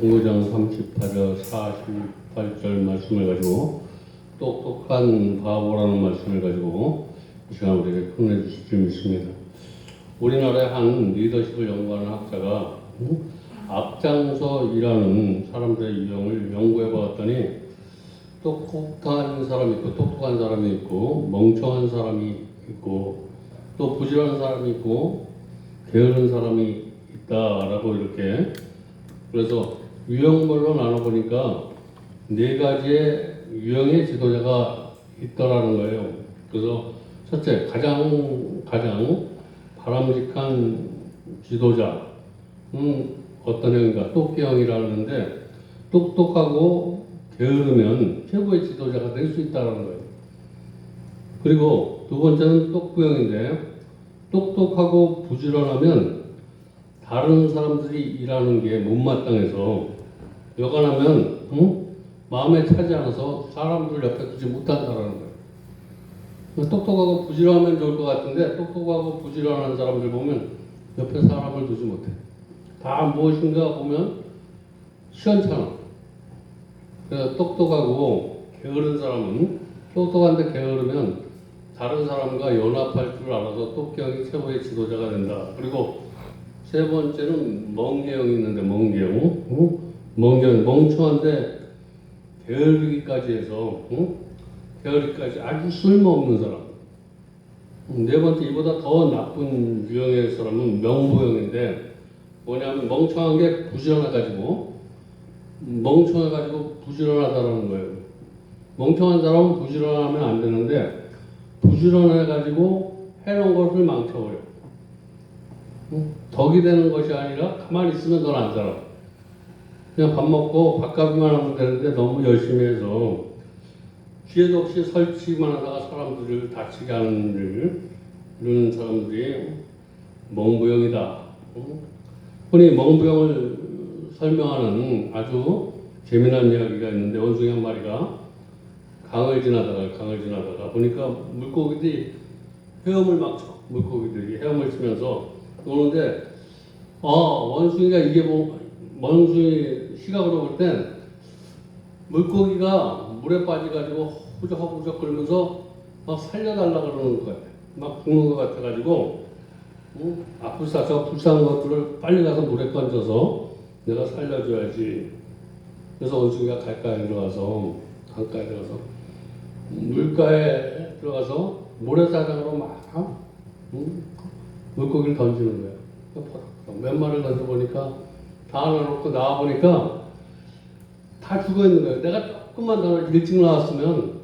공고장 38절 48절 말씀을 가지고 똑똑한 바보라는 말씀을 가지고 이 시간 우리에게 표현해 주실 줄 믿습니다. 우리나라의 한 리더십을 연구하는 학자가 앞장서 일하는 사람들의 유형을 연구해 보았더니 똑똑한 사람이 있고 똑똑한 사람이 있고 멍청한 사람이 있고 또 부지런한 사람이 있고 게으른 사람이 있다라고 이렇게 그래서 유형별로 나눠보니까 네 가지의 유형의 지도자가 있더라는 거예요. 그래서 첫째 가장 바람직한 지도자는 어떤 형인가? 똑기형이라는데 똑똑하고 게으르면 최고의 지도자가 될 수 있다는 거예요. 그리고 두 번째는 똑부형인데 똑똑하고 부지런하면 다른 사람들이 일하는 게 못마땅해서 여간하면 마음에 차지 않아서 사람들 옆에 두지 못한다는 거예요. 똑똑하고 부지런하면 좋을 것 같은데 똑똑하고 부지런한 사람들 보면 옆에 사람을 두지 못해. 다 무엇인가 보면 시원찮아. 그래서 똑똑하고 게으른 사람은 똑똑한데 게으르면 다른 사람과 연합할 줄 알아서 똑경이 최고의 지도자가 된다. 그리고 세 번째는 멍게형이 있는데 멍게형 멍청한데 게으르기까지 해서 게으르기까지 아주 쓸모없는 사람. 네 번째 이보다 더 나쁜 유형의 사람은 명부형인데 뭐냐면 멍청한 게 부지런해가지고 부지런하다라는 거예요. 멍청한 사람은 부지런하면 안 되는데 부지런해가지고 해놓은 것을 망쳐버려. 덕이 되는 것이 아니라 가만히 있으면 넌 안 살아. 그냥 밥 먹고 밥값만 하면 되는데 너무 열심히 해서 기회도 없이 설치만 하다가 사람들을 다치게 하는 일, 이런 사람들이 멍부형이다. 흔히 멍부형을 설명하는 아주 재미난 이야기가 있는데 원숭이 한 마리가 강을 지나다가 보니까 물고기들이 헤엄을 막 쳐. 물고기들이 헤엄을 치면서 노는데 원숭이가 이게 원숭이 시각으로 볼 땐 물고기가 물에 빠져가지고 후적후적 끓면서 막 살려달라 그러는 것 같아. 막 죽는 것 같아가지고 불쌍한 것들을 빨리 가서 물에 던져서 내가 살려줘야지. 그래서 원숭이가 강가에 들어가서 물가에 들어가서 모래사장으로 막 물고기를 던지는 거예요. 몇 마리를 던져보니까 다 하나놓고 나와보니까 다 죽어있는 거예요. 내가 조금만 더 일찍 나왔으면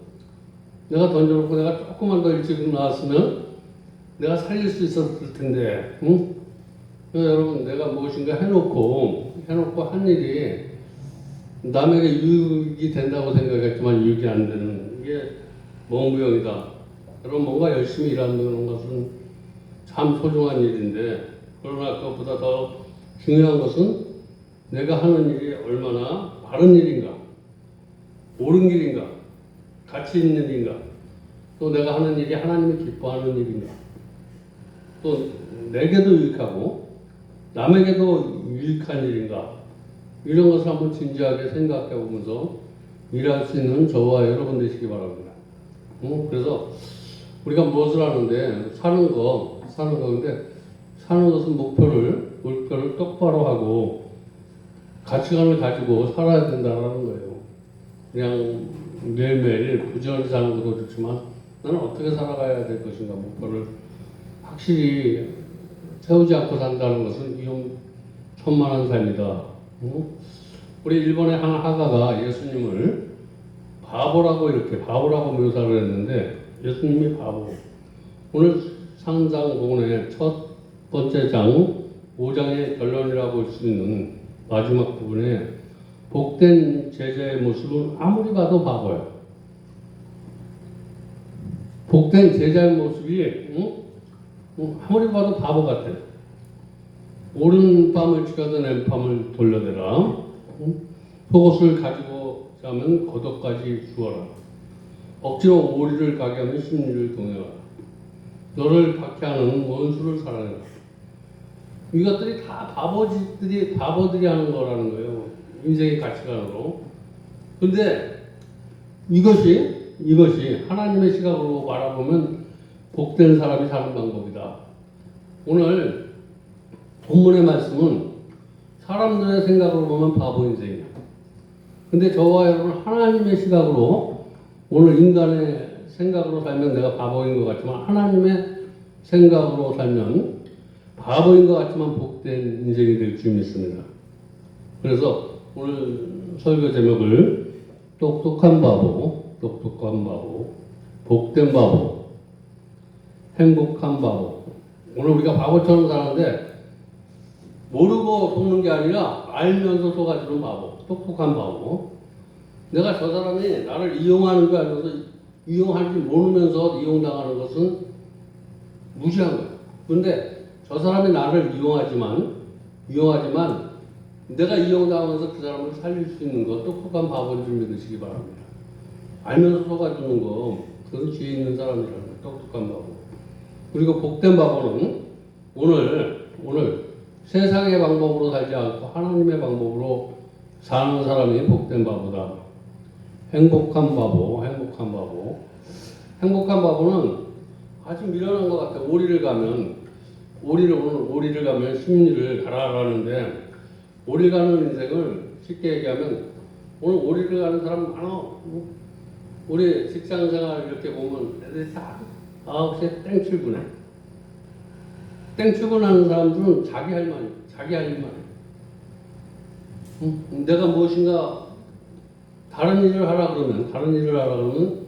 내가 던져놓고 내가 조금만 더 일찍 나왔으면 내가 살릴 수 있었을 텐데 여러분 내가 무엇인가 해놓고 한 일이 남에게 유익이 된다고 생각했지만 유익이 안 되는 이게 멍부형이다. 여러분 뭔가 열심히 일하는 것은 참 소중한 일인데 그러나 그것보다 더 중요한 것은 내가 하는 일이 얼마나 바른 일인가, 옳은 일인가, 가치 있는 일인가, 또 내가 하는 일이 하나님이 기뻐하는 일인가, 또 내게도 유익하고 남에게도 유익한 일인가, 이런 것을 한번 진지하게 생각해 보면서 일할 수 있는 저와 여러분 되시기 바랍니다. 그래서 우리가 무엇을 하는데 사는 건데 사는 것은 목표를 똑바로 하고 가치관을 가지고 살아야 된다는 거예요. 그냥 매일매일 부지런히 사는 것도 좋지만 나는 어떻게 살아가야 될 것인가 목표를 확실히 세우지 않고 산다는 것은 위험천만한 삶이다. 우리 일본의 한 화가가 예수님을 바보라고 묘사를 했는데 예수님이 바보. 오늘 상장본의 첫 번째 장 5장의 결론이라고 볼 수 있는 마지막 부분에 복된 제자의 모습은 아무리 봐도 바보야. 복된 제자의 모습이 아무리 봐도 바보 같아. 오른밤을 치거든 왼밤을 돌려대라. 속옷을 가지고 자면 겉옷까지 주어라. 억지로 오리를 가게 하면 심리를 동행하라. 너를 박해하는 원수를 사랑해라. 이것들이 다 바보들이 하는 거라는 거예요. 인생의 가치관으로. 근데 이것이 하나님의 시각으로 바라보면 복된 사람이 사는 방법이다. 오늘 본문의 말씀은 사람들의 생각으로 보면 바보 인생이야. 근데 저와 여러분 하나님의 시각으로 오늘 인간의 생각으로 살면 내가 바보인 것 같지만 하나님의 생각으로 살면 바보인 것 같지만 복된 인생이 될 줄 믿습니다. 그래서 오늘 설교 제목을 똑똑한 바보, 복된 바보, 행복한 바보. 오늘 우리가 바보처럼 사는데 모르고 속는 게 아니라 알면서 속아주는 바보, 똑똑한 바보. 내가 저 사람이 나를 이용하는 거 알면서 이용할지 모르면서 이용당하는 것은 무시한 거야. 근데 저 사람이 나를 이용하지만 내가 이용당하면서 그 사람을 살릴 수 있는 거 똑똑한 바보인 줄 믿으시기 바랍니다. 알면서 속아주는 거 그건 지혜 있는 사람이라는 거야. 똑똑한 바보. 그리고 복된 바보는 오늘 세상의 방법으로 살지 않고 하나님의 방법으로 사는 사람이 복된 바보다. 행복한 바보는 아주 미련한 것 같아. 오리를 가면 심리를 가라라는데 오리 가는 인생을 쉽게 얘기하면 오늘 오리를 가는 사람 많아. 우리 직장생활 이렇게 보면 애들이 다 9시에 땡 출근해. 땡 출근하는 사람들은 자기 할 일만 해. 내가 무엇인가 다른 일을 하라 그러면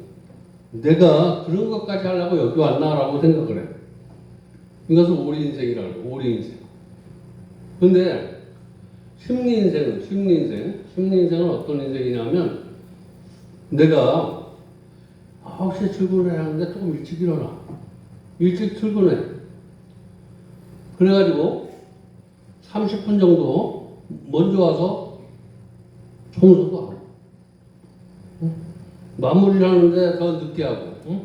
내가 그런 것까지 하려고 여기 왔나라고 생각을 해. 이것은 오리 인생이라고. 오리 인생. 근데 심리 인생은 어떤 인생이냐면 내가 9시에 출근해야 하는데 조금 일찍 일어나. 일찍 출근해. 그래가지고 30분 정도 먼저 와서 청소도 하고 마무리를 하는데 더 늦게 하고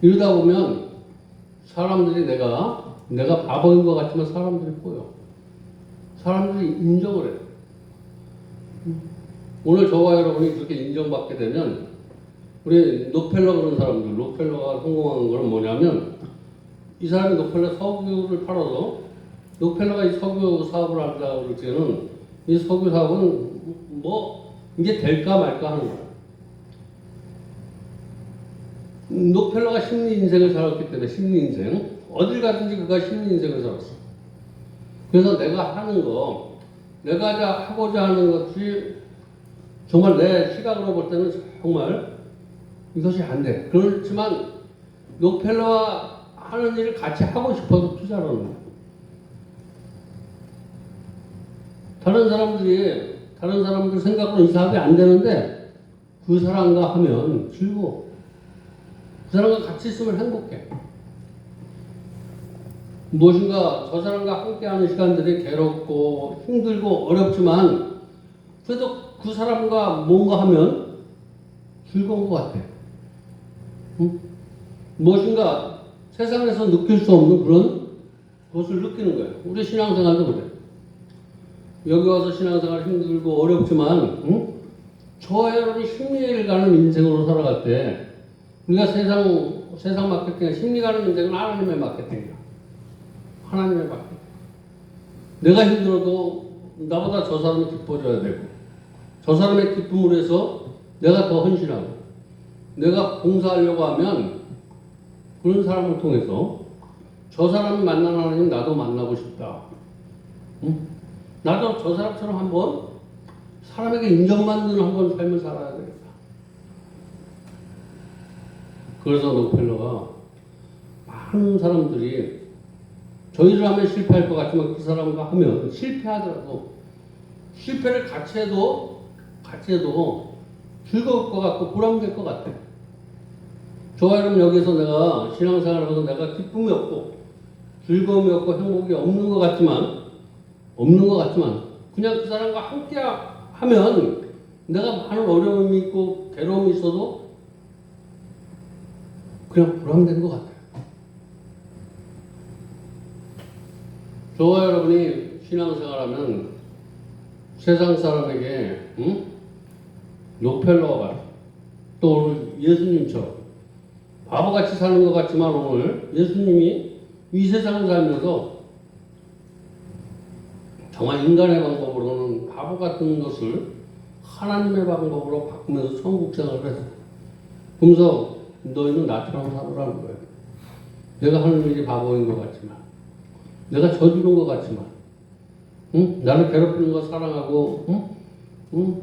이러다 보면 사람들이 내가 바보인 것 같지만 사람들이 보여. 사람들이 인정을 해. 오늘 저와 여러분이 그렇게 인정받게 되면 우리 록펠러 그런 사람들, 록펠러가 성공한 건 뭐냐면 이 사람이 록펠러 석유를 팔아서 록펠러가 이 석유 사업을 한다고 그럴 때는 이 석유 사업은 뭐 이게 될까 말까 하는 거야. 록펠러가 심리 인생을 살았기 때문에 심리 인생 어딜 가든지 그가 심리 인생을 살았어. 그래서 내가 하는 거, 내가 하고자 하는 것이 정말 내 시각으로 볼 때는 정말 이것이 안 돼. 그렇지만 록펠러와 하는 일을 같이 하고 싶어서 투자를 하는 거야. 다른 사람들 생각으로 이 사업이 안 되는데 그 사람과 하면 즐거워. 그 사람과 같이 있으면 행복해. 무엇인가 저 사람과 함께하는 시간들이 괴롭고 힘들고 어렵지만 그래도 그 사람과 뭔가 하면 즐거운 것 같아. 응? 무엇인가 세상에서 느낄 수 없는 그런 것을 느끼는 거예요. 우리 신앙생활도 그래. 여기 와서 신앙생활 힘들고 어렵지만 저와 여러분이 심리를 가는 인생으로 살아갈 때 우리가 세상 마케팅에 심리 가는 인생은 하나님의 마케팅이야. 하나님의 마케팅. 내가 힘들어도 나보다 저 사람이 기뻐져야 되고 저 사람의 기쁨을 위해서 내가 더 헌신하고 내가 봉사하려고 하면 그런 사람을 통해서 저 사람이 만난 하나님 나도 만나고 싶다. 응? 나도 저 사람처럼 한번 사람에게 인정받는 한번 삶을 살아야 되겠다. 그래서 록펠러가 많은 사람들이 저희를 하면 실패할 것 같지만 그 사람과 하면 실패하더라도 실패를 같이 해도 즐거울 것 같고 보람될 것 같아. 저와 여러분 여기서 내가 신앙생활을 하면서 내가 기쁨이 없고 즐거움이 없고 행복이 없는 것 같지만 그냥 그 사람과 함께 하면 내가 많은 어려움이 있고 괴로움이 있어도 그냥 보람된 것 같아요. 저와 여러분이 신앙생활하면 세상 사람에게 응? 록펠러가 또 오늘 예수님처럼 바보같이 사는 것 같지만 오늘 예수님이 이 세상을 살면서 정말 인간의 방법으로는 바보 같은 것을 하나님의 방법으로 바꾸면서 천국 생활을 했어. 그러면서 너희는 나처럼 살으라는 거예요. 내가 하는 일이 바보인 것 같지만, 내가 저주는 것 같지만, 응? 나를 괴롭히는 거 사랑하고, 응? 응?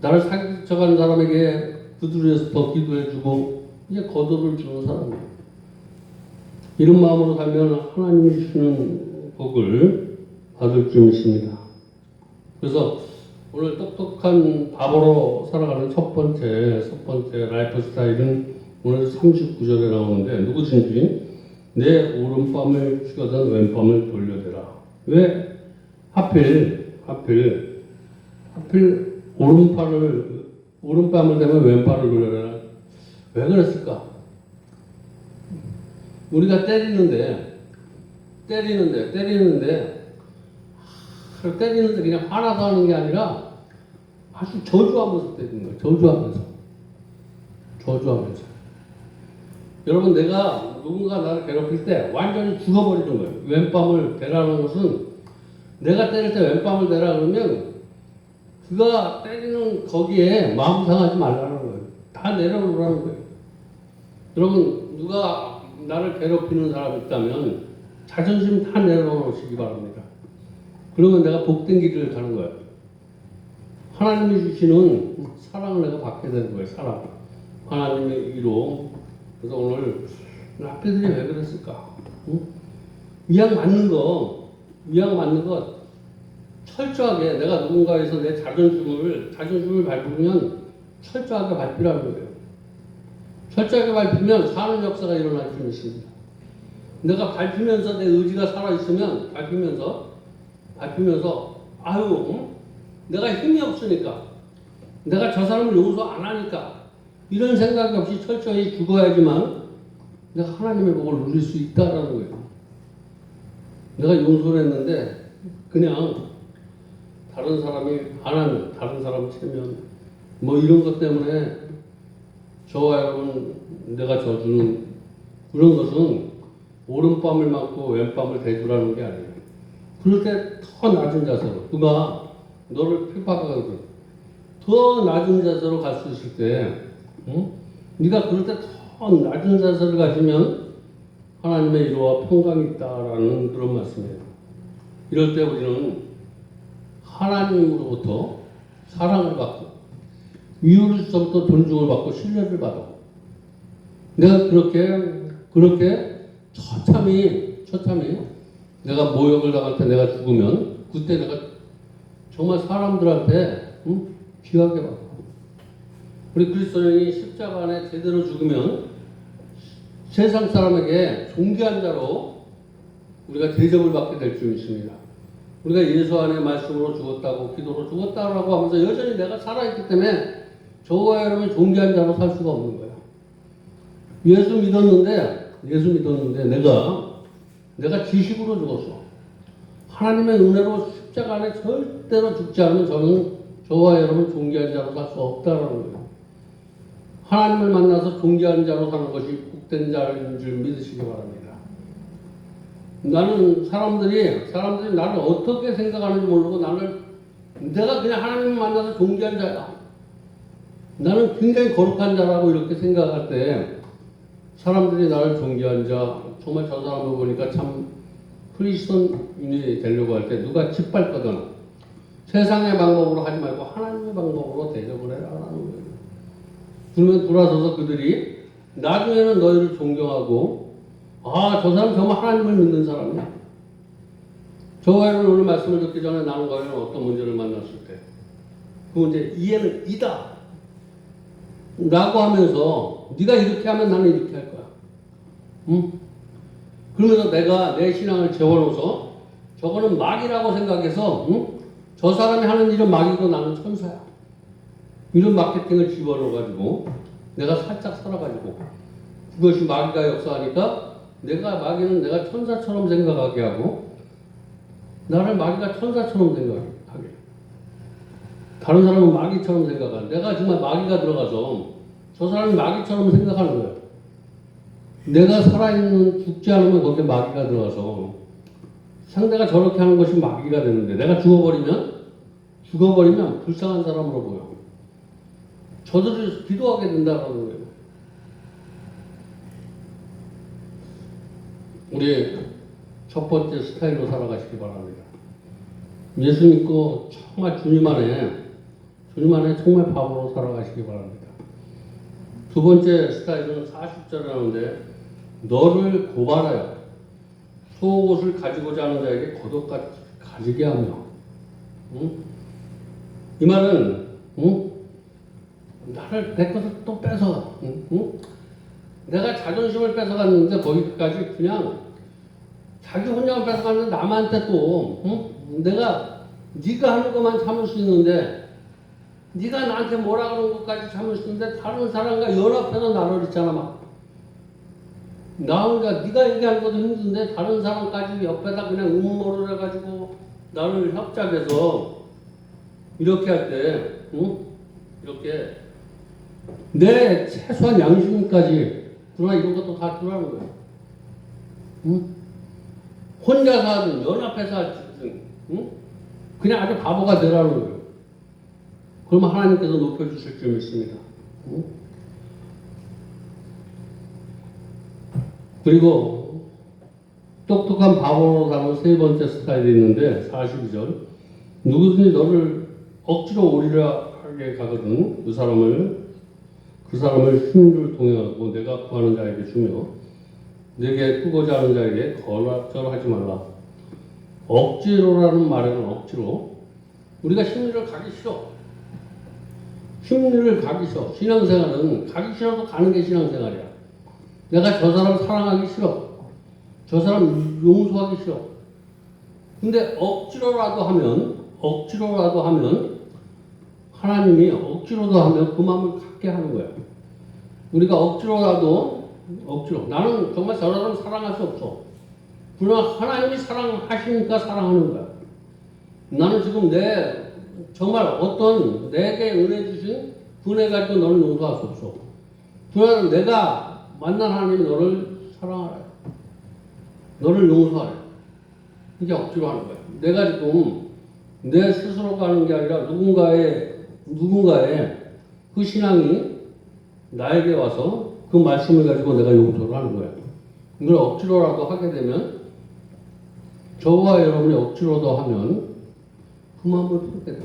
나를 사기쳐가는 사람에게 그들에서 더 기도해주고, 이제 거두를 주는 사람이에요. 이런 마음으로 살면 하나님이 주시는 복을 받을 줄 믿습니다. 그래서 오늘 똑똑한 바보로 살아가는 첫 번째 라이프 스타일은 오늘 39절에 나오는데 누구든지 내 오른밤을 치거든 왼밤을 돌려대라. 왜 하필 오른밤을 대면 왼팔을 돌려대라. 왜 그랬을까? 우리가 때리는데 그냥 화나서 하는 게 아니라 아주 저주하면서 때리는 거예요. 저주하면서. 여러분, 내가 누군가 나를 괴롭힐 때 완전히 죽어버리는 거예요. 왼밤을 대라는 것은 내가 때릴 때 왼밤을 대라 그러면 그가 때리는 거기에 마음 상하지 말라는 거예요. 다 내려놓으라는 거예요. 여러분, 누가 나를 괴롭히는 사람이 있다면 자존심 다 내려놓으시기 바랍니다. 그러면 내가 복된 길을 가는 거예요. 하나님이 주시는 사랑을 내가 받게 되는 거예요. 사랑. 하나님의 위로. 그래서 오늘 학교들이 왜 그랬을까? 응? 위양 맞는 거 철저하게 내가 누군가에서 내 자존심을 밟으면 철저하게 밟히라는 거예요. 철저하게 밟히면 사는 역사가 일어날 줄 믿습니다. 내가 밟히면서 내 의지가 살아있으면 밟히면서 내가 힘이 없으니까 내가 저 사람을 용서 안 하니까 이런 생각이 없이 철저히 죽어야지만 내가 하나님의 복을 누릴 수 있다라는 거예요. 내가 용서를 했는데 그냥 다른 사람이 안 하면 다른 사람 체면 뭐 이런 것 때문에 저와 여러분 내가 져주는 그런 것은 오른밤을 맞고 왼밤을 대주라는 게 아니에요. 그럴 때 더 낮은 자세로 누가 너를 핍박하거든 더 낮은 자세로 갈 수 있을 때 네가 그럴 때 더 낮은 자세를 가지면 하나님의 위로와 평강이 있다라는 그런 말씀이에요. 이럴 때 우리는 하나님으로부터 사랑을 받고 위로로부터 존중을 받고 신뢰를 받아. 내가 그렇게 처참히 내가 모욕을 당할 때 내가 죽으면 그때 내가 정말 사람들한테 귀하게 받아. 우리 그리스도인이 십자가 안에 제대로 죽으면 세상 사람에게 존귀한 자로 우리가 대접을 받게 될 줄 믿습니다. 우리가 예수 안에 말씀으로 죽었다고 기도로 죽었다라고 하면서 여전히 내가 살아있기 때문에 저와 여러분이 존귀한 자로 살 수가 없는 거예요. 예수 믿었는데 내가 지식으로 죽었어. 하나님의 은혜로 십자가 안에 절대로 죽지 않으면 저와 여러분 존귀한 자로 살 수 없다라는 거예요. 하나님을 만나서 존귀한 자로 사는 것이 복된 자인 줄 믿으시기 바랍니다. 나는 사람들이 나를 어떻게 생각하는지 모르고 내가 그냥 하나님을 만나서 존귀한 자야. 나는 굉장히 거룩한 자라고 이렇게 생각할 때 사람들이 나를 존귀한 자, 정말 저 사람을 보니까 참 크리스천인이 되려고 할 때 누가 짓밟거든 세상의 방법으로 하지 말고 하나님의 방법으로 대접을 해라라는 거예요. 그러면 돌아서서 그들이 나중에는 너희를 존경하고 저 사람 정말 하나님을 믿는 사람이야. 저와 여러분 오늘 말씀을 듣기 전에 나는 과연 어떤 문제를 만났을 때 그 문제 이해는 이다 라고 하면서 네가 이렇게 하면 나는 이렇게 할 거야. 그러면서 내가 내 신앙을 재워놓아서 저거는 막이라고 생각해서 저 사람이 하는 일은 막이고 나는 천사야. 이런 마케팅을 집어넣어가지고 내가 살짝 살아가지고 그것이 마귀가 역사하니까 마귀는 내가 천사처럼 생각하게 하고 나를 마귀가 천사처럼 생각하게. 다른 사람은 마귀처럼 생각하는, 내가 정말 마귀가 들어가서 저 사람이 마귀처럼 생각하는 거예요. 내가 살아있는 죽지 않으면 거기에 마귀가 들어가서 상대가 저렇게 하는 것이 마귀가 되는데, 내가 죽어버리면 불쌍한 사람으로 보여. 저들을 기도하게 된다는 거예요. 우리 첫 번째 스타일로 살아가시기 바랍니다. 예수 믿고 정말 주님 안에 정말 바보로 살아가시기 바랍니다. 두 번째 스타일은 40절에 나오는데, 너를 고발하여 속옷을 가지고자 하는 자에게 겉옷까지 가지게 하며. 응? 이 말은 내 것을 또 뺏어가. 응? 내가 자존심을 뺏어갔는데 거기까지 그냥 자기 혼자만 뺏어갔는데 남한테 또 내가 네가 하는 것만 참을 수 있는데, 네가 나한테 뭐라 그러는 것까지 참을 수 있는데 다른 사람과 연합해서 나를 있잖아. 막 나 혼자 네가 얘기하는 것도 힘든데 다른 사람까지 옆에다 그냥 음모를 해가지고 나를 협작해서 이렇게 할 때, 이렇게 내 최소한 양심까지, 그러나 이런 것도 다 들어가는 거야. 혼자서 하든 연합해서 하든, 그냥 아주 바보가 되라는 거예요. 그러면 하나님께서 높여주실 줄 믿습니다. 그리고 똑똑한 바보로 사는 세 번째 스타일이 있는데, 42절. 누구든지 너를 억지로 오리라 하게 가거든 그 사람을 힘을 동행하고 내가 구하는 자에게 주며 내게 꾸고자 하는 자에게 거절하지 말라. 억지로라는 말에는 억지로, 우리가 심리를 가기 싫어. 신앙생활은 가기 싫어도 가는 게 신앙생활이야. 내가 저 사람 사랑하기 싫어. 저 사람 용서하기 싫어. 근데 억지로라도 하면 하나님이 억지로도 하면 그 마음을 갖게 하는 거야. 우리가 억지로 나는 정말 저 사람 사랑할 수 없어. 그러나 하나님이 사랑하시니까 사랑하는 거야. 나는 지금 정말 어떤 내게 은혜 주신 분해 가지고 너를 용서할 수 없어. 그러나 내가 만난 하나님이 너를 사랑하라. 너를 용서하라. 이게 억지로 하는 거야. 내가 지금 내 스스로가 하는 게 아니라 누군가의 그 신앙이 나에게 와서 그 말씀을 가지고 내가 용서를 하는 거야. 이걸 억지로라도 하게 되면, 저와 여러분이 억지로도 하면 그 마음을 품게 돼.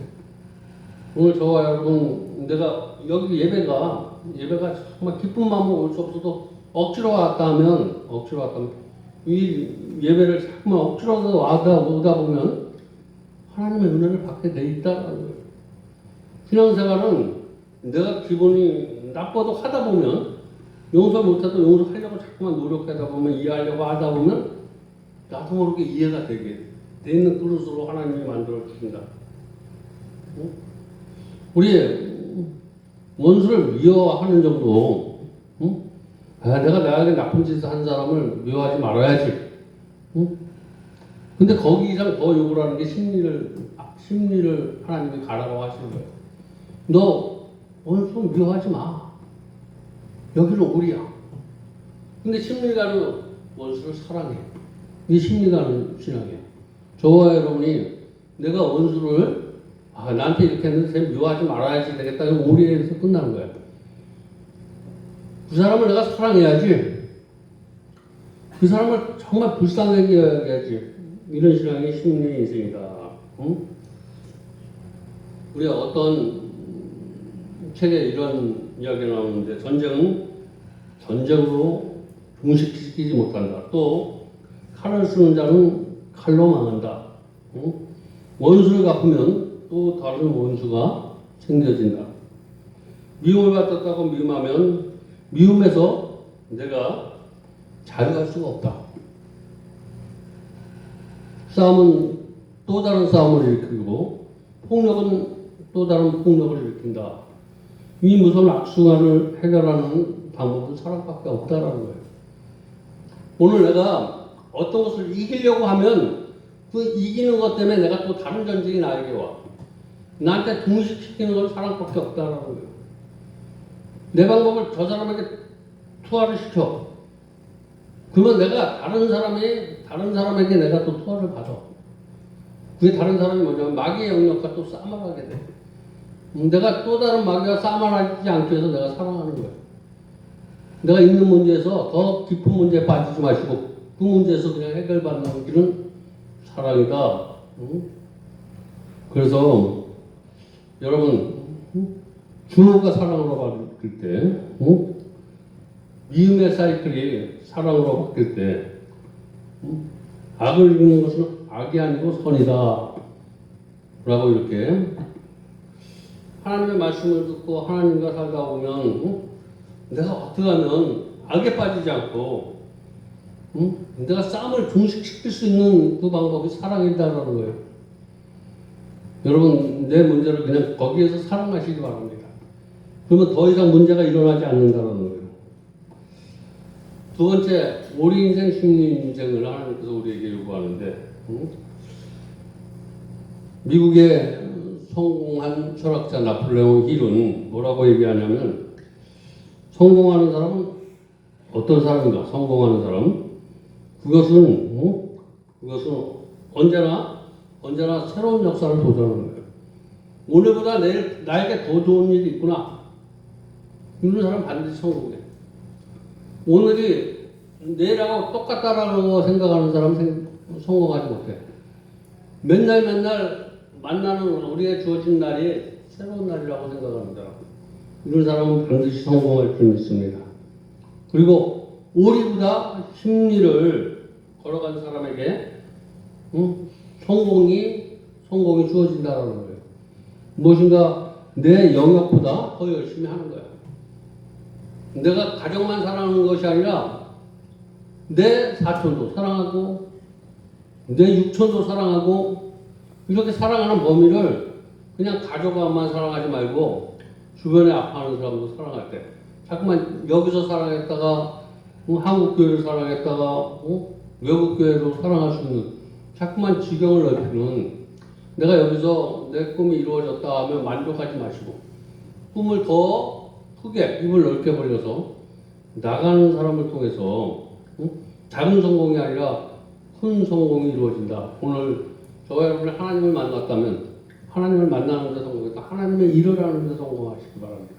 오늘 저와 여러분, 내가 여기 예배가 정말 기쁜 마음으로 올 수 없어도 억지로 왔다 하면 이 예배를 정말 억지로 오다 보면 하나님의 은혜를 받게 돼 있다는 거예요. 신앙생활은 내가 기분이 나빠도 하다 보면, 용서 못해도 용서하려고 자꾸만 노력하다 보면, 이해하려고 하다 보면 나도 모르게 이해가 되게 돼 있는 그릇으로 하나님이 만들어 주신다. 우리 원수를 미워하는 정도, 내가 나에게 나쁜 짓을 한 사람을 미워하지 말아야지. 근데 거기 이상 더 욕을 하는 게 심리를 하나님이 가라고 하시는 거예요. 너 원수 미워하지 마. 여기는 우리야. 근데 심리가는 원수를 사랑해. 이게 심리가는 신앙이에요. 저와 여러분이 내가 원수를 나한테 이렇게 했는데 미워하지 말아야지 되겠다. 그럼 우리에서 끝나는 거야. 그 사람을 내가 사랑해야지. 그 사람을 정말 불쌍하게 여겨야지. 이런 신앙이 심리 인생이다. 우리가 어떤 책에 이런 이야기가 나오는데, 전쟁은 전쟁으로 종식시키지 못한다. 또 칼을 쓰는 자는 칼로 망한다. 원수를 갚으면 또 다른 원수가 생겨진다. 미움을 받았다고 미움하면 미움에서 내가 자유할 수가 없다. 싸움은 또 다른 싸움을 일으키고 폭력은 또 다른 폭력을 일으킨다. 이 무서운 악순환을 해결하는 방법은 사랑밖에 없다라는 거예요. 오늘 내가 어떤 것을 이기려고 하면 그 이기는 것 때문에 내가 또 다른 전쟁이 나에게 와. 나한테 동식시키는 건 사랑밖에 없다라는 거예요. 내 방법을 저 사람에게 투하를 시켜. 그러면 내가 다른 사람에게 내가 또 투하를 받아. 그게 다른 사람이 뭐냐면 마귀의 영역과 또 싸움을 하게 돼. 내가 또 다른 마귀와 싸움을 하지 않기 위해서 내가 사랑하는 거예요. 내가 있는 문제에서 더 깊은 문제에 빠지지 마시고 그 문제에서 그냥 해결받는 길은 사랑이다. 그래서 여러분 준호가 사랑으로 바뀔 때 미움의 사이클이 사랑으로 바뀔 때 악을 이기는 것은 악이 아니고 선이다 라고 이렇게 하나님의 말씀을 듣고 하나님과 살다 보면 내가 어떻게 하면 악에 빠지지 않고 내가 싸움을 종식시킬 수 있는 그 방법이 사랑이다라는 거예요. 여러분 내 문제를 그냥 거기에서 사랑하시기 바랍니다. 그러면 더 이상 문제가 일어나지 않는다는 거예요. 두 번째, 우리 인생 심리 인생을 하나님께서 우리에게 요구하는데 미국의 성공한 철학자 나폴레옹 힐은 뭐라고 얘기하냐면 성공하는 사람은 어떤 사람인가? 성공하는 사람 그것은 언제나 새로운 역사를 도전하는 거예요. 오늘보다 내일 나에게 더 좋은 일이 있구나. 이런 사람 반드시 성공해. 오늘이 내일하고 똑같다라는 거 생각하는 사람은 성공하지 못해. 맨날 만나는 우리의 주어진 날이 새로운 날이라고 생각하는 사람. 이런 사람은 반드시 성공할 줄 믿습니다. 그리고 우리보다 심리를 걸어간 사람에게 성공이 주어진다는 거예요. 무엇인가 내 영역보다 더 열심히 하는 거야. 내가 가정만 사랑하는 것이 아니라 내 사촌도 사랑하고 내 육촌도 사랑하고 이렇게 사랑하는 범위를 그냥 가족만 사랑하지 말고 주변에 아파하는 사람도 사랑할 때 자꾸만 여기서 사랑했다가 한국 교회를 사랑했다가 외국 교회도 사랑할 수 있는 자꾸만 지경을 넓히는 내가 여기서 내 꿈이 이루어졌다 하면 만족하지 마시고 꿈을 더 크게 입을 넓게 벌려서 나가는 사람을 통해서 작은 성공이 아니라 큰 성공이 이루어진다. 오늘 저와 여러분이 하나님을 만났다면 하나님을 만나는 데 성공했다. 하나님의 일을 하는 데 성공하시기 바랍니다.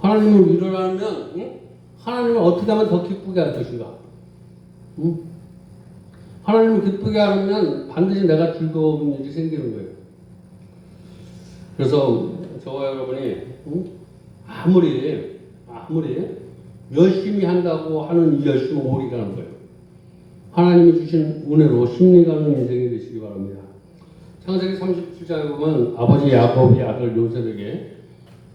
하나님을 일을 하면 하나님을 어떻게 하면 더 기쁘게 할 것인가? 하나님을 기쁘게 하면 반드시 내가 즐거운 일이 생기는 거예요. 그래서 저와 여러분이 아무리 열심히 한다고 하는 이 열심은 오리라는 거예요. 하나님이 주신 은혜로 심리가는 인생이 되시기 바랍니다. 창세기 37장에 보면 아버지 야곱이 아들 요셉에게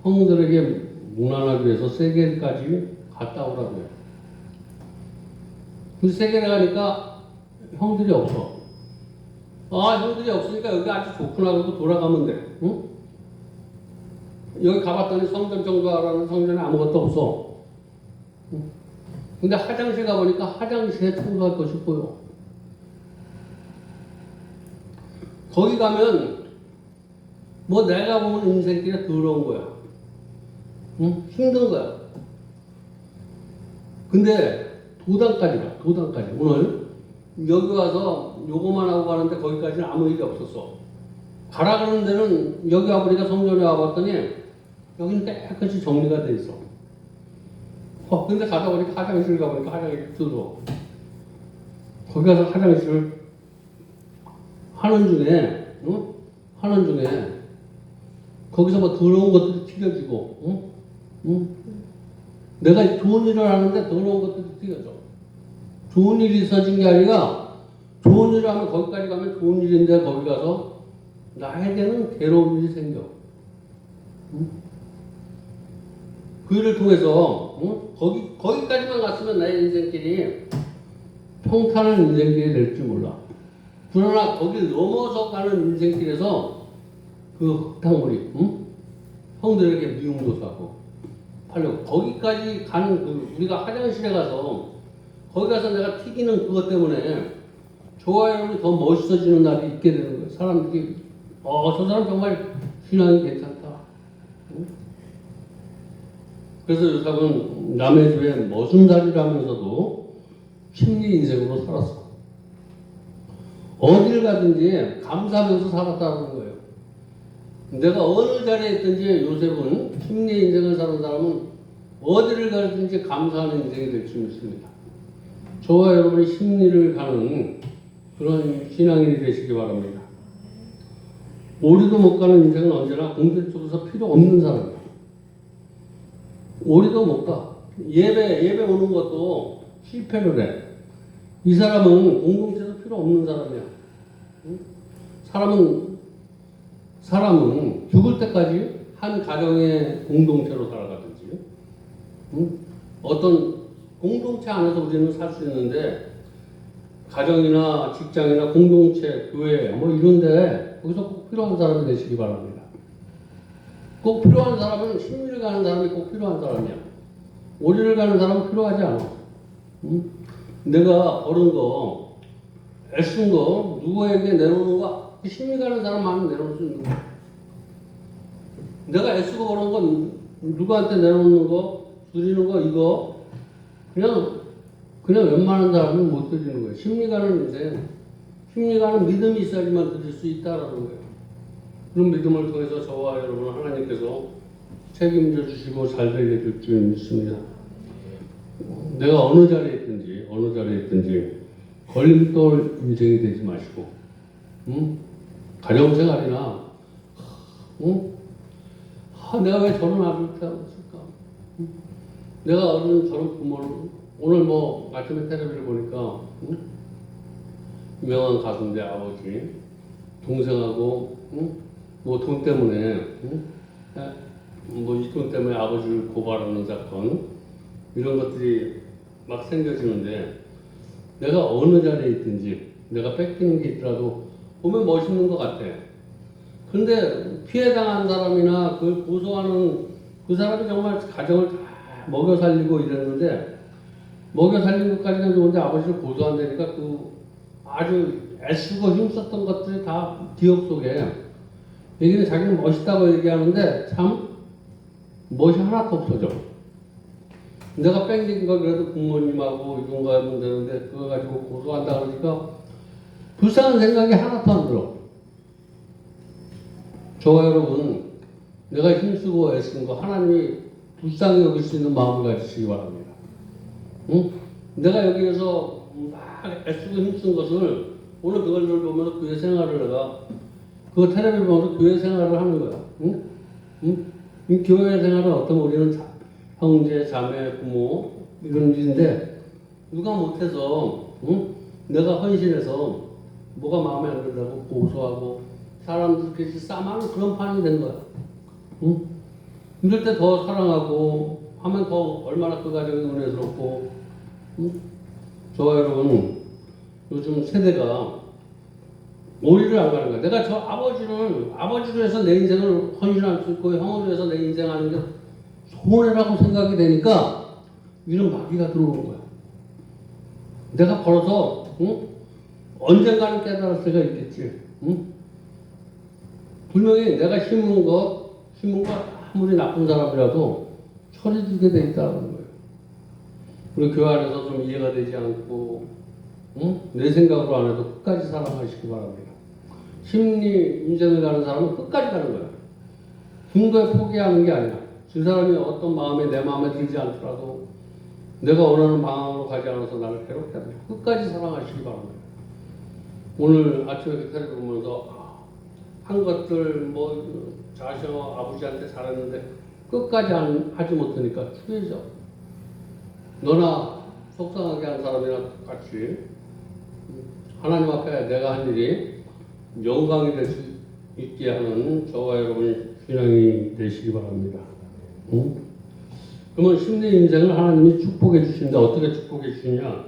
형들에게 문안하기 위해서 세겔까지 갔다 오라고 해요. 근데 세겔에 가니까 형들이 없어. 형들이 없으니까 여기 아주 좋구나 그러고 돌아가면 돼. 응? 여기 가봤더니 성전 정도하라는 성전에 아무것도 없어. 응? 근데 화장실 가보니까 화장실에 청소할 것이 보여. 거기 가면 뭐 내가 보면 인생길에 더러운 거야. 응? 힘든 거야. 근데 도당까지 가. 도당까지. 오늘 여기 와서 요거만 하고 가는데 거기까지는 아무 일이 없었어. 가라 그러는 데는 여기 와보니까 성전에 와봤더니 여기는 깨끗이 정리가 돼 있어. 근데 가다 보니까 화장실 가보니까 화장실이 더러워. 거기 가서 화장실을 하는 중에 거기서 뭐 더러운 것들이 튀겨지고 내가 좋은 일을 하는데 더러운 것들이 튀겨져. 좋은 일이 있어진 게 아니라 좋은 일을 하면 거기까지 가면 좋은 일인데 거기 가서 나에게는 괴로운 일이 생겨. 그 일을 통해서 거기까지만 갔으면 나의 인생길이 평탄한 인생길이 될지 몰라. 그러나 거길 넘어서 가는 인생길에서 그 흙탕물이 형들에게 미움도 사고 하려고 거기까지 가는 우리가 화장실에 가서 거기 가서 내가 튀기는 그것 때문에 저와 여러분이 더 멋있어지는 날이 있게 되는 거예요. 사람들이 저 사람 정말 신앙이 괜찮다. 응? 그래서 요셉은 남의 집에 머슴살이를 하면서도 심리 인생으로 살았어. 어딜 가든지 감사하면서 살았다는 거예요. 내가 어느 자리에 있든지 요셉은 심리 인생을 사는 사람은 어디를 가든지 감사하는 인생이 될 수 있습니다. 저와 여러분이 심리를 가는 그런 신앙인이 되시기 바랍니다. 오리도 못 가는 인생은 언제나 공동 속에서 필요 없는 사람이에요. 오리도 못 가. 예배 오는 것도 실패를 해. 이 사람은 공동체에서 필요 없는 사람이야. 사람은 죽을 때까지 한 가정의 공동체로 살아가든지, 어떤 공동체 안에서 우리는 살 수 있는데, 가정이나 직장이나 공동체, 교회, 뭐 이런데, 거기서 꼭 필요한 사람이 되시기 바랍니다. 꼭 필요한 사람은 심리를 가는 사람이 꼭 필요한 사람이야. 오리를 가는 사람은 필요하지 않아. 내가 벌은 거, 애쓴 거, 누구에게 내놓는 거, 심리 가는 사람만 내놓을 수 있는 거야. 내가 애쓰고 벌은 건 누구한테 내놓는 거, 드리는 거, 이거, 그냥 웬만한 사람은 못 드리는 거예요. 심리 가는 인생, 심리 가는 믿음이 있어야지만 드릴 수 있다라는 거예요. 그런 믿음을 통해서 저와 여러분은 하나님께서 책임져 주시고 잘 되게 해줄 줄 믿습니다. 내가 어느 자리에 있든지 걸림돌 인생이 되지 마시고, 가정생활이나, 내가 왜 저런 아들을 태어났을까? 내가 저런 부모를, 오늘 뭐 아침에 텔레비를 보니까, 유명한 가수인데 아버지, 동생하고, 뭐 돈 때문에, 뭐 이 돈 때문에 아버지를 고발하는 사건, 이런 것들이 막 생겨지는데, 내가 어느 자리에 있든지, 내가 뺏기는 게 있더라도 보면 멋있는 것 같아. 근데 피해당한 사람이나 그걸 고소하는 그 사람이 정말 가정을 다 먹여 살리고 이랬는데, 먹여 살린 것까지는 좋은데 아버지를 고소한다니까 그 아주 애쓰고 힘썼던 것들이 다 기억 속에, 얘기는 자기는 멋있다고 얘기하는데 참 멋이 하나도 없어져. 내가 뺑긴 거 그래도 부모님하고 이런 거 하면 되는데 그거 가지고 고소한다 그러니까 불쌍한 생각이 하나도 안 들어. 저와 여러분, 내가 힘쓰고 애쓴 거 하나님이 불쌍히 여길 수 있는 마음을 가지시기 바랍니다. 내가 여기에서 막 애쓰고 힘쓴 것을 오늘 그걸 보면서 교회 생활을 내가 그거 텔레비를 보면서 교회 생활을 하는 거야. 이 교회 생활은 어떤 우리는 형제, 자매, 부모 이런 일인데 누가 못해서 내가 헌신해서 뭐가 마음에 안 든다고 고소하고 사람들끼리 싸움하는 그런 판이 된 거야. 이럴 때 더 사랑하고 하면 더 얼마나 그 가정이 은혜스럽고. 저와 여러분, 요즘 세대가 오리를 안 가는 거야. 내가 저 아버지로 해서 내 인생을 헌신할 수 있고 형으로 해서 내 인생 하는 게 손해라고 생각이 되니까 이런 마귀가 들어오는 거야. 내가 벌어서 언젠가는 깨달을 때가 있겠지. 분명히 내가 심은 거 아무리 나쁜 사람이라도 처리되게 돼 있다는 거예요. 우리 교회 안에서 좀 이해가 되지 않고 내 생각으로 안 해도 끝까지 사랑하시기 바랍니다. 심리 인생을 가는 사람은 끝까지 가는 거야. 중도에 포기하는 게 아니야. 그 사람이 어떤 마음에 내 마음에 들지 않더라도 내가 원하는 방향으로 가지 않아서 나를 괴롭게 하는 거야. 끝까지 사랑하시기 바랍니다. 오늘 아침에 텔레비 보면서 한 것들 뭐 자식 아버지한테 잘했는데 끝까지 하지 못하니까 추해져. 너나 속상하게 한 사람이랑 똑같이 하나님 앞에 내가 한 일이 영광이 될 수 있게 하는 저와 여러분의 신앙이 되시기 바랍니다. 그러면 심리 인생을 하나님이 축복해 주시는데 어떻게 축복해 주시냐?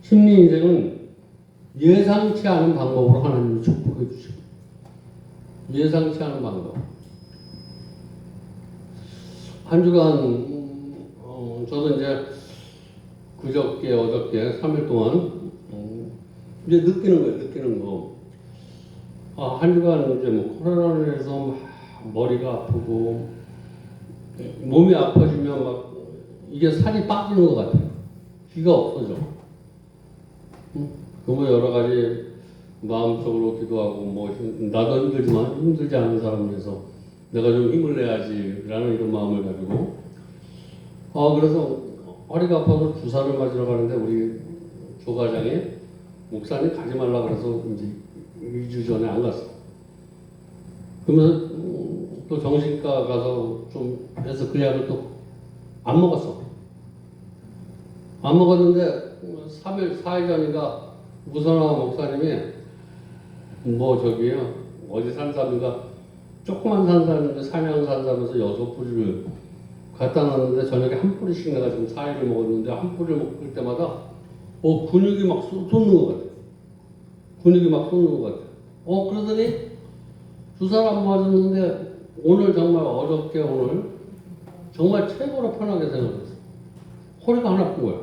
심리 인생은 예상치 않은 방법으로 하나님이 축복해 주십니다. 예상치 않은 방법. 한 주간 저도 이제 그저께 어저께 3일 동안 이제 느끼는 거. 한 주간 이제 뭐 코로나로 인해서 막 머리가 아프고 몸이 아파지면 막 이게 살이 빠지는 것 같아요. 기가 없어져. 너무 여러 가지 마음속으로 기도하고 뭐 나도 힘들지만 힘들지 않은 사람을 위해서 내가 좀 힘을 내야지라는 이런 마음을 가지고 그래서 허리가 아파서 주사를 맞으러 가는데 우리 조과장이 목사님 가지 말라 그래서 이제 2주 전에 안 갔어. 그러면서 또 정신과 가서 좀 해서 그 약을 또 안 먹었어. 안 먹었는데 3일, 4일 전인가 무선화 목사님이 뭐 저기요 어디 산삼인가 조그만 산삼인데 산양 산삼에서 6뿌리를 갖다 놨는데 저녁에 한 뿌리씩 내가 지금 4일을 먹었는데 한 뿌리를 먹을 때마다 근육이 막 솟는 것 같아. 근육이 막 솟는 것 같아. 그러더니 주사를 안 맞았는데 오늘 정말 어저께 오늘 정말 최고로 편하게 생각했어. 허리가 안 아픈 거야.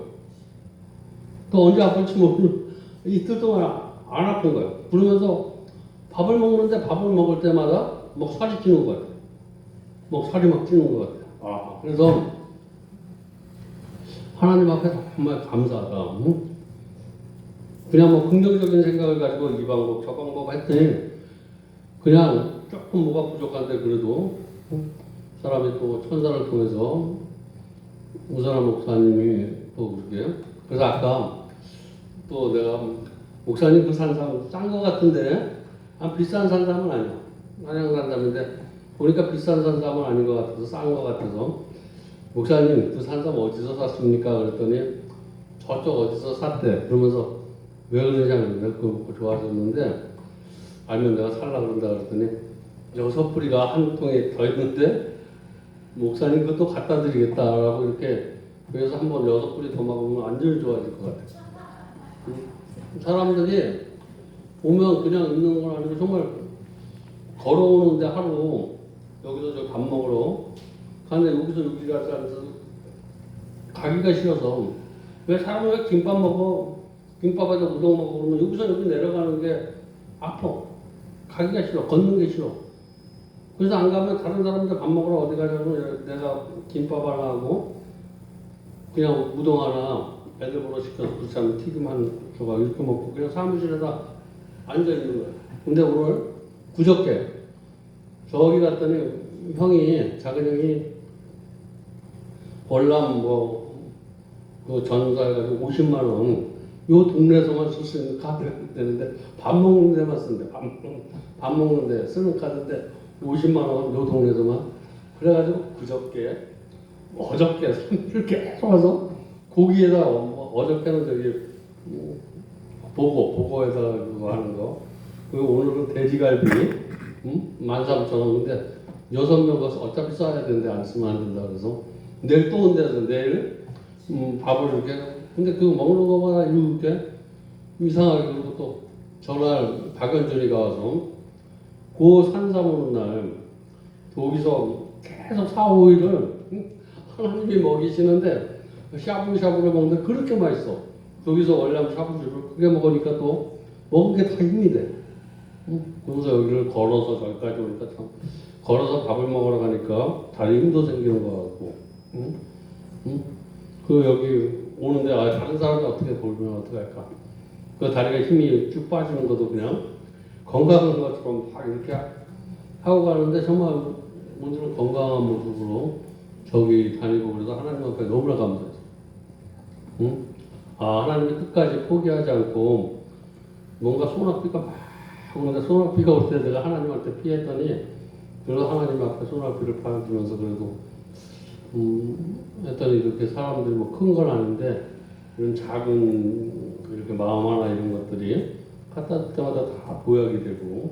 또 언제 아플지 모르는 이틀 동안 안 아픈 거야. 그러면서 밥을 먹는데 밥을 먹을 때마다 막 살이 찌는 것 같아. 막 살이 막 찌는 것 같아. 그래서 하나님 앞에 정말 감사하다. 그냥 뭐 긍정적인 생각을 가지고 이 방법 저 방법 했더니 그냥 조금 뭐가 부족한데 그래도 사람이 또 천사를 통해서 우선한 목사님이 또 그러게요. 그래서 아까 또 내가 목사님 그 산삼 싼 거 같은데 비싼 산삼은 아니야. 한양 산삼인데 보니까 비싼 산삼은 아닌 것 같아서 싼 거 같아서 목사님 그 산삼 어디서 샀습니까? 그랬더니 저쪽 어디서 샀대. 그러면서 왜 그러냐면 내가 그거 먹고 좋아졌는데 알면 내가 살라 그런다 그랬더니 6뿌리가 한 통에 더 있는데 목사님 그것도 갖다 드리겠다라고 이렇게 그래서 한번 6뿌리 더 먹으면 완전히 좋아질 것 같아요. 사람들이 오면 그냥 있는 건 아니고 정말 걸어오는데 하루 여기서 저 밥 먹으러 가는데 여기서 여기 가서 가기가 싫어서 왜 사람은 왜 김밥 먹어 김밥에다 우동 먹어 그러면 여기서 여기 내려가는 게 아파. 가기가 싫어. 걷는 게 싫어. 그래서 안 가면 다른 사람들 밥 먹으러 어디 가냐면 내가 김밥 하나 하고 그냥 우동 하나 애들 보러 시켜서 그렇지 않으면 튀김 한 조각 이렇게 먹고 그냥 사무실에다 앉아있는 거야. 근데 오늘 그저께 저기 갔더니 형이 작은 형이 월남 그 전사해가지고 50만 원 요 동네에서만 쓸 수 있는 카드를 되는데 밥 먹는 데만 쓰는데 밥 먹는 데 쓰는 카드인데 50만 원 요 동네에서만 그래가지고 그저께 어저께 3일 계속 와서 고기에다 어저께는 저기 보고에다 그거 하는 거 그리고 오늘은 돼지갈비 13,000원인데 6명 가서 어차피 써야 되는데 안 쓰면 안 된다 그래서 내일 또 온대서 내일 밥을 이렇게 근데 그거 먹는 거마다 이렇게 이상하게 그리고 또 전날 박연준이가 와서 그 산삼 오는 날 거기서 계속 4, 5일을 하나님이 먹이시는데 샤브샤브를 먹는데 그렇게 맛있어. 거기서 월남 샤브샤브를 크게 먹으니까 또 먹은 게 다 힘이 돼. 그래서 여기를 걸어서 저기까지 오니까 참 걸어서 밥을 먹으러 가니까 다리 힘도 생기는 것 같고 그 여기 오는데 다른 사람이 어떻게 보면 어떻게 할까? 그 다리가 힘이 쭉 빠지는 것도 그냥 건강한 것처럼 막 이렇게 하고 가는데 정말 오늘은 건강한 모습으로 저기 다니고 그래서 하나님 앞에 너무나 감사했어. 하나님이 끝까지 포기하지 않고 뭔가 소낙비가 막 오는데 소낙비가 올 때 내가 하나님한테 피했더니 그래도 하나님 앞에 소낙비를 받아주면서 그래도 했더니 이렇게 사람들이 뭐 큰 건 아닌데 이런 작은 이렇게 마음 하나 이런 것들이 갖다 줄 때마다 다 보약이 되고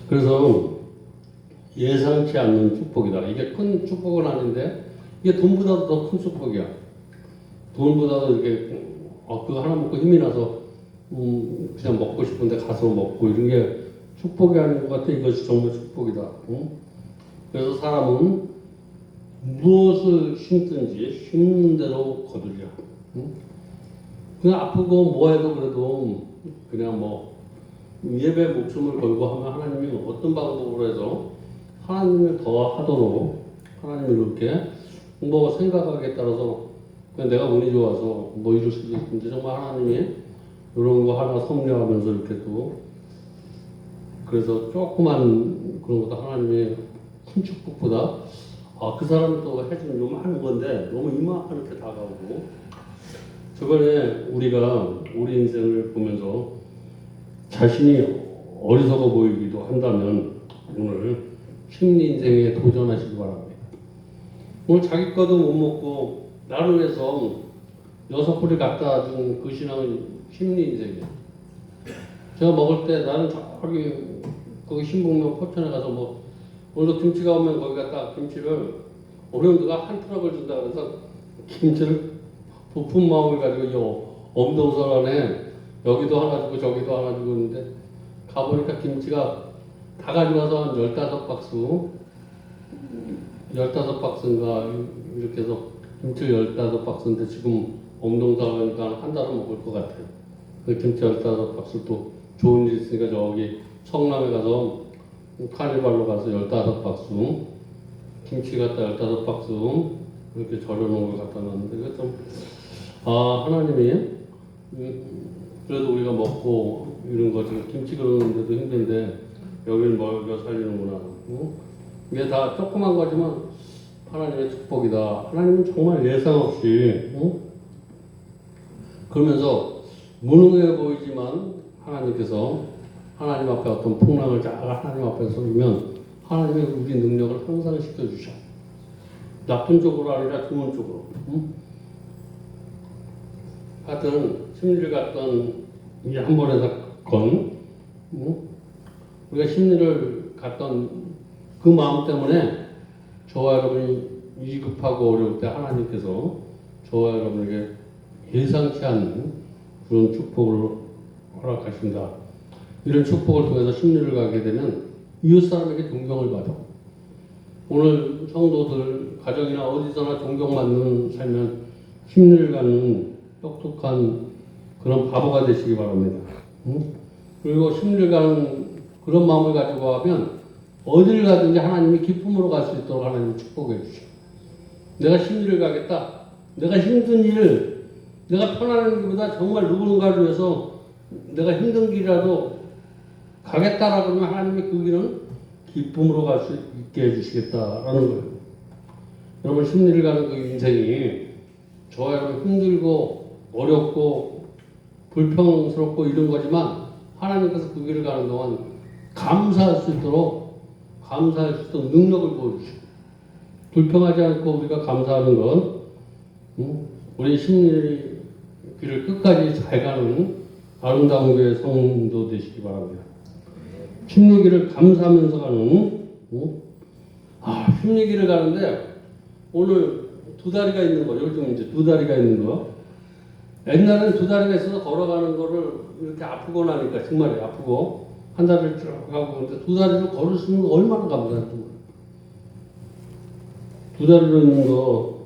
그래서 예상치 않는 축복이다. 이게 큰 축복은 아닌데 이게 돈보다도 더 큰 축복이야. 돈보다도 이렇게 그거 하나 먹고 힘이 나서 그냥 먹고 싶은데 가서 먹고 이런 게 축복이 아닌 것 같아. 이것이 정말 축복이다. 그래서 사람은 무엇을 심든지 심는 대로 거두랴. 그냥 아프고 뭐 해도 그래도 그냥 뭐 예배 목숨을 걸고 하면 하나님이 어떤 방법으로 해서 하나님을 더 하도록 하나님을 이렇게 뭐 생각하기에 따라서 그냥 내가 운이 좋아서 뭐 이럴 수도 있는데 정말 하나님이 이런 거 하나 섭리하면서 이렇게 또 그래서 조그만 그런 것도 하나님의 큰 축복보다 그 사람이 또 해주는 요만한 건데 너무 이만하게 다가오고 저번에 우리가 우리 인생을 보면서 자신이 어리석어 보이기도 한다면 오늘 심리 인생에 도전하시기 바랍니다. 오늘 자기 거도 못 먹고 나를 위해서 6불이 갖다 준 그 신앙은 심리 인생이에요. 제가 먹을 때 나는 저기 거기 신북면 포천에 가서 뭐 오늘도 김치가 오면 거기 갔다 김치를 오늘 누가 한 트럭을 준다 그래서 김치를 부푼 마음을 가지고 이 엄동설 안에 여기도 하나 주고 저기도 하나 주고 있는데 가보니까 김치가 다 가져와서 한 15박스 15박스인가 이렇게 해서 김치를 15박스인데 지금 엄동설 하니까 한 달은 먹을 것 같아요. 그 김치 15박스 또 좋은 일 있으니까 저기 성남에 가서 카니발로 가서 15박스 김치 갖다 15박스 이렇게 절여놓은 걸 갖다 놨는데 그게 좀 하나님이 그래도 우리가 먹고 이런 거 지금 김치 그러는데도 힘든데 여기는 먹여 살리는구나. 이게 다 조그만 거지만 하나님의 축복이다. 하나님은 정말 예상 없이 그러면서 무능해 보이지만 하나님께서 하나님 앞에 어떤 풍랑을 쫙 하나님 앞에 서면 하나님이 우리 능력을 향상시켜 주셔. 나쁜 쪽으로 아니라 좋은 쪽으로. 하여튼 심리를 갖던 이 한 번의 사건, 우리가 심리를 갖던 그 마음 때문에 저와 여러분이 위급하고 어려울 때 하나님께서 저와 여러분에게 예상치 않는 그런 축복을 허락하신다. 이런 축복을 통해서 심리를 가게 되면 이웃 사람에게 존경을 받아. 오늘 성도들 가정이나 어디서나 존경받는 살면 심리를 가는 똑똑한 그런 바보가 되시기 바랍니다. 그리고 심리를 가는 그런 마음을 가지고 하면 어디를 가든지 하나님이 기쁨으로 갈 수 있도록 하나님이 축복해 주셔. 내가 심리를 가겠다. 내가 힘든 일, 내가 편안한 길보다 정말 누군가를 위해서 내가 힘든 길이라도 가겠다라고 하면 하나님이 그 길은 기쁨으로 갈 수 있게 해주시겠다라는 거예요. 여러분 심리를 가는 그 인생이 저와 여러분 힘들고 어렵고 불평스럽고 이런 거지만 하나님께서 그 길을 가는 동안 감사할 수 있도록 능력을 보여주시고 불평하지 않고 우리가 감사하는 건 우리 심리 길을 끝까지 잘 가는 아름다운 교회 성도 되시기 바랍니다. 심리 길을 감사하면서 가는 심리 길을 가는데 오늘 2다리가 있는 거 요즘 이제 2다리가 있는 거 옛날에는 2다리가 있어서 걸어가는 거를 이렇게 아프고 나니까 정말 아프고 한 다리를 쭉 가고 그런데 2다리로 걸을 수 있는 거 얼마나 감사한지 몰라요. 2다리로 있는 거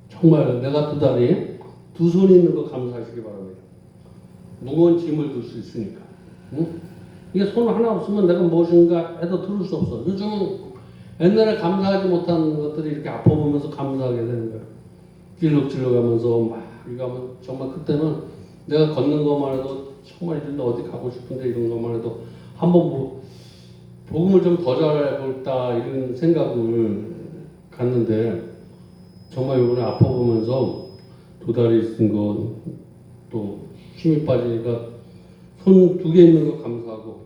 정말 내가 2다리 2손이 있는 거 감사하시기 바랍니다. 무거운 짐을 들 수 있으니까. 이게 손 하나 없으면 내가 무엇인가 해도 들을 수 없어. 요즘은 옛날에 감사하지 못한 것들이 이렇게 아파보면서 감사하게 되는 거예요. 찔럭찔럭 하면서 막 이거 하면 정말 그때는 내가 걷는 것만 해도 정말 이런데 어디 가고 싶은데 이런 것만 해도 한번 뭐 복음을 좀 더 잘해볼까 이런 생각을 갖는데 정말 이번에 아파보면서 2다리 쓴 거 또 힘이 빠지니까 손 2개 있는 거 감사하고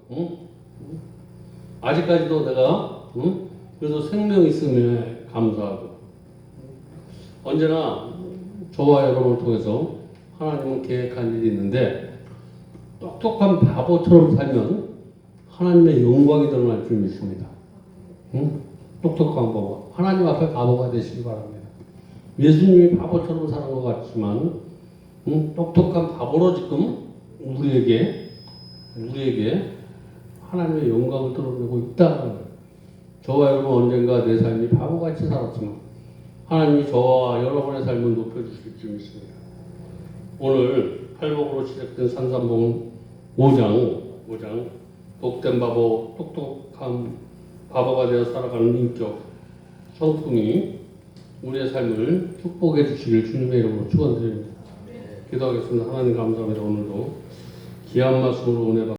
아직까지도 내가 그래서 생명 있음에 감사하고 언제나 저와 여러분을 통해서 하나님은 계획한 일이 있는데 똑똑한 바보처럼 살면 하나님의 영광이 드러날 줄 믿습니다. 똑똑한 바보. 하나님 앞에 바보가 되시기 바랍니다. 예수님이 바보처럼 사는 것 같지만 똑똑한 바보로 지금 우리에게 하나님의 영광을 드러내고 있다. 저와 여러분 언젠가 내 삶이 바보같이 살았지만 하나님이 저와 여러분의 삶을 높여주실 줄 믿습니다. 오늘 팔복으로 시작된 산상봉 5장 5장 복된 바보, 똑똑한 바보가 되어 살아가는 인격 성품이 우리의 삶을 축복해 주시길 주님의 이름으로 축원드립니다. 기도하겠습니다. 하나님 감사합니다. 오늘도 귀한 말씀으로 은혜 받